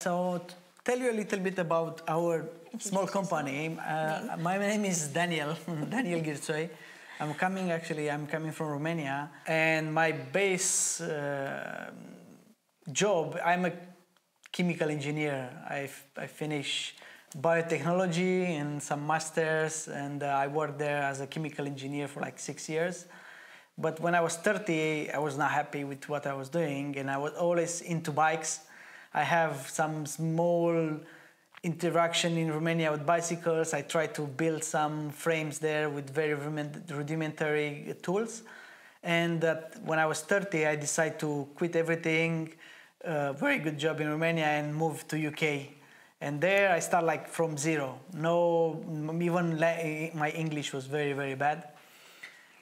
So, to tell you a little bit about our small company. My name is Daniel, Daniel Girțoi. I'm coming from Romania, and my base job, I'm a chemical engineer. I finished biotechnology and some masters, and I worked there as a chemical engineer for like 6 years. But when I was 30, I was not happy with what I was doing, and I was always into bikes. I have some small interaction in Romania with bicycles. I tried to build some frames there with very rudimentary tools. And when I was 30, I decided to quit everything, very good job in Romania, and move to UK. And there I start like from zero. No, even my English was very, very bad.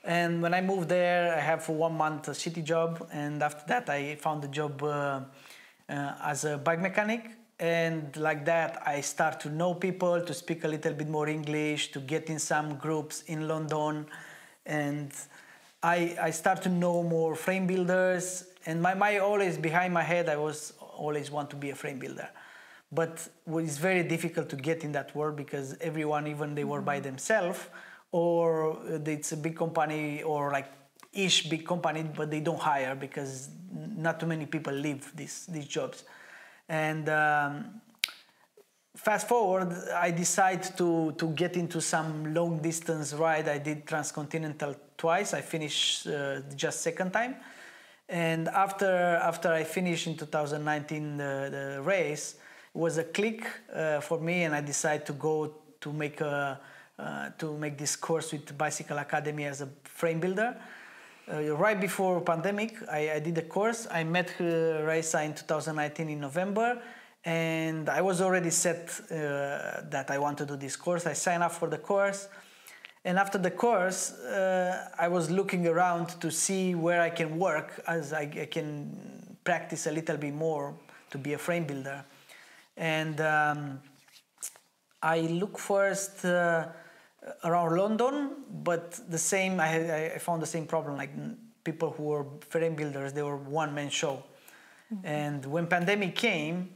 And when I moved there, I have for 1 month a shitty job. And after that, I found a job as a bike mechanic. And like that, I start to know people, to speak a little bit more English, to get in some groups in London. And I start to know more frame builders. And my always behind my head, I was always want to be a frame builder. But it's very difficult to get in that world because everyone, even they work by themselves, or it's a big company or like big company, but they don't hire because not too many people leave these jobs. And fast forward, I decided to get into some long distance ride. I did transcontinental twice. I finished just second time. And after I finished in 2019 the race, it was a click for me, and I decided to go to make this course with Bicycle Academy as a frame builder. Right before pandemic, I did a course. I met Raisa in 2019 in November, and I was already set that I want to do this course. I signed up for the course, and after the course, I was looking around to see where I can work, as I can practice a little bit more to be a frame builder. And I look first around London, but I found the same problem. Like people who were frame builders, they were one-man show. Mm-hmm. And when pandemic came,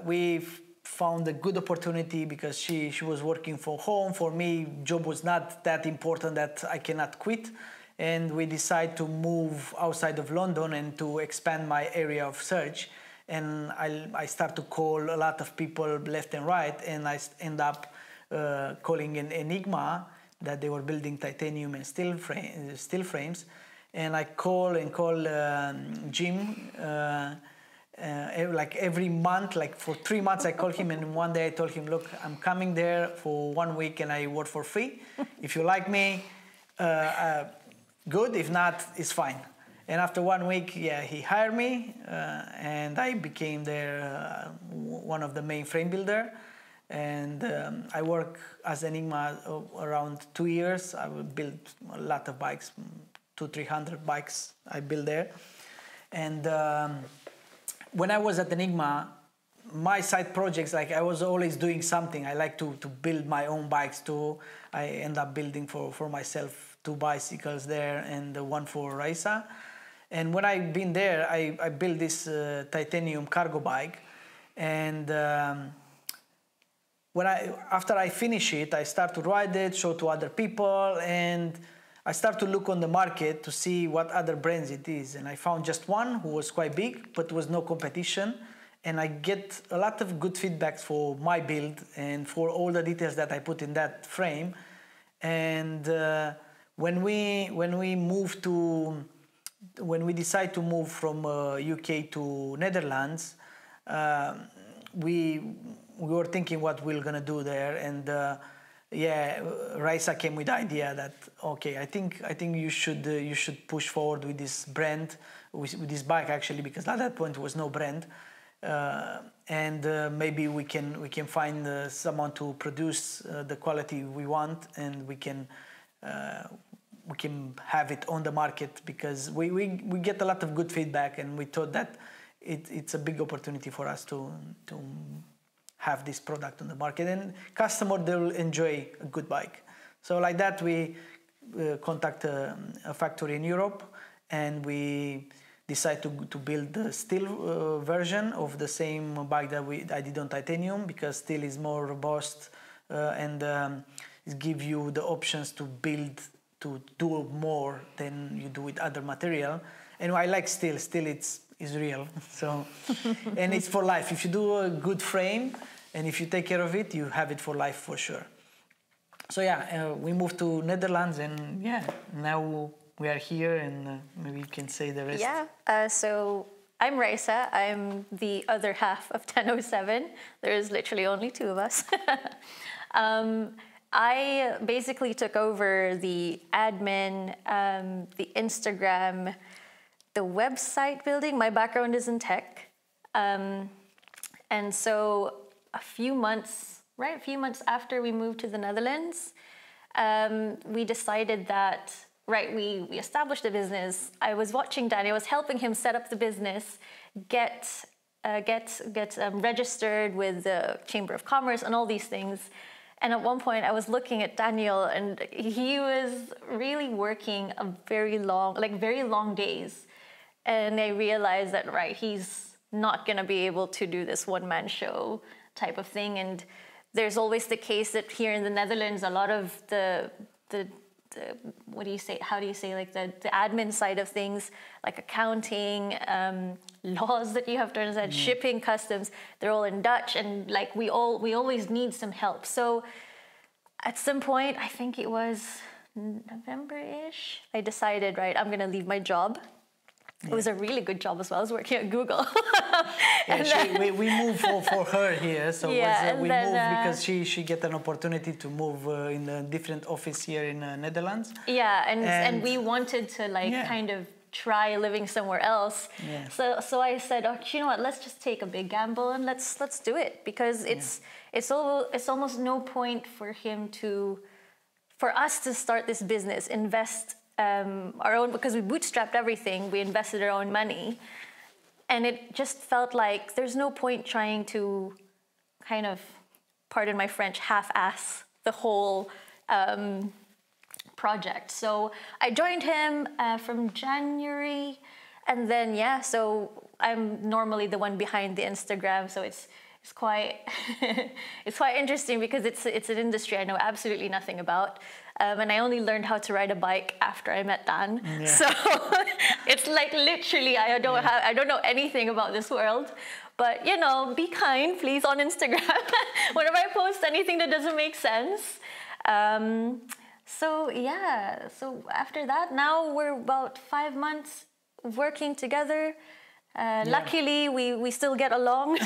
we found a good opportunity because she was working from home. For me, job was not that important that I cannot quit. And we decided to move outside of London and to expand my area of search. And I start to call a lot of people left and right, and I end up calling an Enigma that they were building titanium and steel frames. And I call Jim like every month, like for 3 months I call him, and one day I told him, look, I'm coming there for 1 week and I work for free. If you like me, good. If not, it's fine. And after 1 week, yeah, he hired me, and I became there one of the main frame builder. And I work as Enigma around 2 years. I will build a lot of bikes, 200-300 bikes I build there. And when I was at Enigma, my side projects, like I was always doing something. I like to build my own bikes too. I end up building for myself 2 bicycles there and one for Raisa. And when I've been there, I built this titanium cargo bike. And after I finish it, I start to ride it, show to other people, and I start to look on the market to see what other brands it is. And I found just one who was quite big, but was no competition. And I get a lot of good feedbacks for my build and for all the details that I put in that frame. And when we decide to move from UK to Netherlands, we were thinking what we're gonna do there, and Raisa came with the idea that okay, I think you should push forward with this brand, with this bike actually, because at that point there was no brand, and maybe we can find someone to produce the quality we want, and we can have it on the market, because we get a lot of good feedback, and we thought that it's a big opportunity for us to have this product on the market, and customer, they will enjoy a good bike. So like that, we contact a factory in Europe, and we decide to build the steel version of the same bike that I did on titanium, because steel is more robust and it gives you the options to build, to do more than you do with other material. And I like steel. Steel is real. So, and it's for life. If you do a good frame and if you take care of it, you have it for life for sure. So yeah, we moved to Netherlands, and yeah, now we are here, and maybe you can say the rest. Yeah, so I'm Raisa. I'm the other half of 1007. There's literally only two of us. I basically took over the admin, the Instagram, the website building. My background is in tech. And so a few months after we moved to the Netherlands, we decided that, we established the business. I was watching Danny. I was helping him set up the business, get registered with the Chamber of Commerce and all these things. And at one point I was looking at Daniel, and he was really working very long days. And I realized that, he's not going to be able to do this one-man show type of thing. And there's always the case that here in the Netherlands, a lot of the the admin side of things, like accounting, laws that you have to understand, shipping, customs, they're all in Dutch, and we always need some help. So at some point, I think it was November-ish, I decided, I'm going to leave my job. It was a really good job as well. I was working at Google. We moved for her here, so we moved because she get an opportunity to move in a different office here in Netherlands. Yeah, and we wanted to kind of try living somewhere else. Yeah. So I said, you know what? Let's just take a big gamble and let's do it, because it's almost no point for us to start this business, invest our own, because we bootstrapped everything, we invested our own money, and it just felt like there's no point trying to kind of, pardon my French, half-ass the whole project. So I joined him from January, and then so I'm normally the one behind the Instagram, so it's quite it's quite interesting, because it's an industry I know absolutely nothing about. And I only learned how to ride a bike after I met Dan. Yeah. So it's literally I don't know anything about this world. But be kind, please, on Instagram whenever I post anything that doesn't make sense. So after that, now we're about 5 months working together. Luckily, we still get along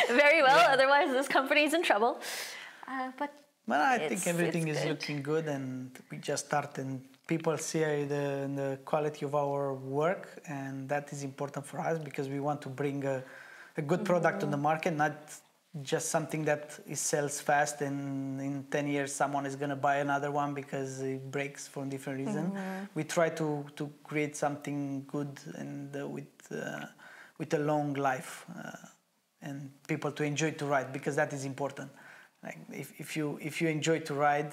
very well. Yeah. Otherwise, this company's in trouble. Well, I think everything is looking good, and we just started. And people see the quality of our work, and that is important for us, because we want to bring a good product on the market, not just something that sells fast, and in 10 years someone is going to buy another one because it breaks for a different reason. We try to create something good and with a long life, and people to enjoy to ride, because that is important. If you enjoy to ride,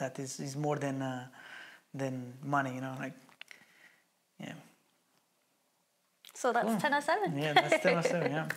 that is more than money, So that's 1007. Yeah, that's 1007. Yeah.